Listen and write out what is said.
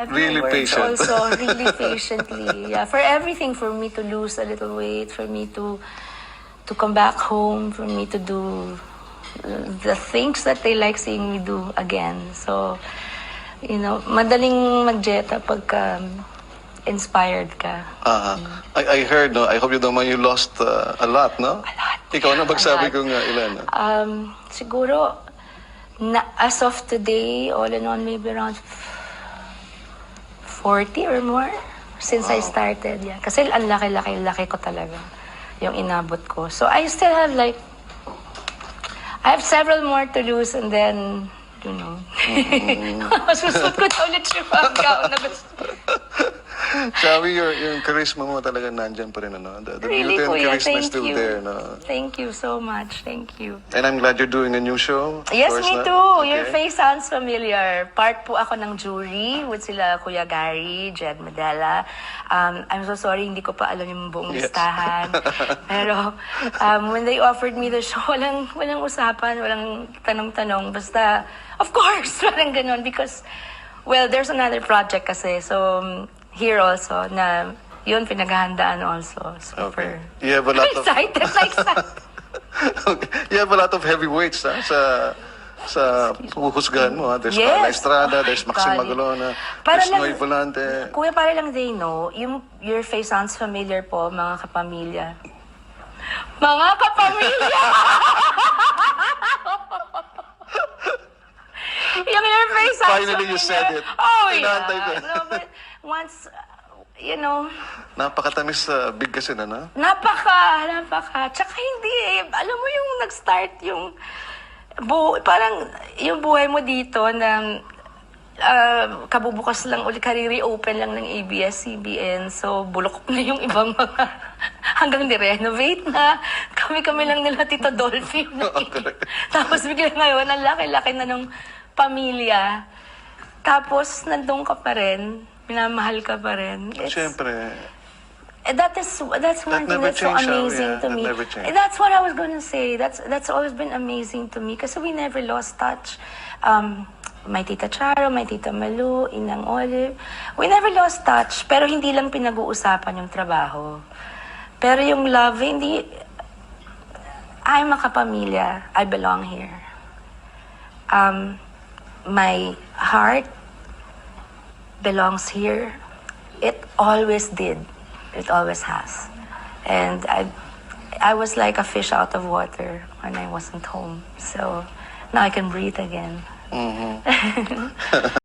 Really words patient. Also, really patiently. Yeah, for everything, for me to lose a little weight, for me to come back home, for me to do the things that they like seeing me do again. So, madaling magjeta pagka inspired ka. I heard, no? I hope you don't mind, you lost a lot, no? A lot. Ikaw na magsabi A lot. kung ilan. No? Siguro, as of today, all in all, maybe around 40 or more since I started. Yeah. Kasi ang laki ko talaga yung inabot ko. So I still have I have several more to lose and then, Masusot ko na ulit yung gown na gusto. Sabi, yung charisma mo talaga nandyan pa rin, ano? The Really, beauty and Kuya, charisma is thank still you. there, no? Thank you so much. Thank you. And I'm glad you're doing a new show. of Yes, course, me na? too. Okay. Your face sounds familiar. Part po ako ng jury with sila Kuya Gary, Jed Medela. I'm so sorry, hindi ko pa alam yung buong Yes. listahan. Pero when they offered me the show, walang usapan, walang tanong-tanong. Basta, of course, walang ganun. Because, well, there's another project kasi. So, here also, na yun pinaghahandaan also. Super. Okay. You have a lot of... excited, excited. Okay. You have a lot of heavyweights, ha? Sa huhusgahan mo, ha? There's Yes. Carla Estrada, Oh, there's Maxine God. Magolona, Para there's lang- Noy Volante. Kuya, para lang they know, your face sounds familiar po, mga kapamilya. Mga kapamilya! Yung your face sounds Finally, you familiar. said it. Oh, Inaantay ko. yeah. No, but once, Napakatamis sa big kasi na, no? napaka. Tsaka hindi alam mo yung nag-start yung, parang yung buhay mo dito na kabubukas lang ulit, reopen lang ng ABS-CBN. So, bulok na yung ibang mga hanggang ni-renovate na. Kami lang nila Tito Dolphin. Tapos bigla ngayon, ang laki-laki na ng pamilya. Tapos, nandun ka pa rin. Minamahal ka pa rin. Siyempre. That's one thing never that's so changed, amazing yeah, to that me. never changed. That's what I was gonna say. That's always been amazing to me kasi we never lost touch. My Tita Charo, my Tita Malu, Inang Olive, we never lost touch. Pero hindi lang pinag-uusapan yung trabaho. Pero yung love, hindi. I'm a kapamilya. I belong here. My heart belongs here. It always did. It always has. And I was like a fish out of water when I wasn't home. So now I can breathe again.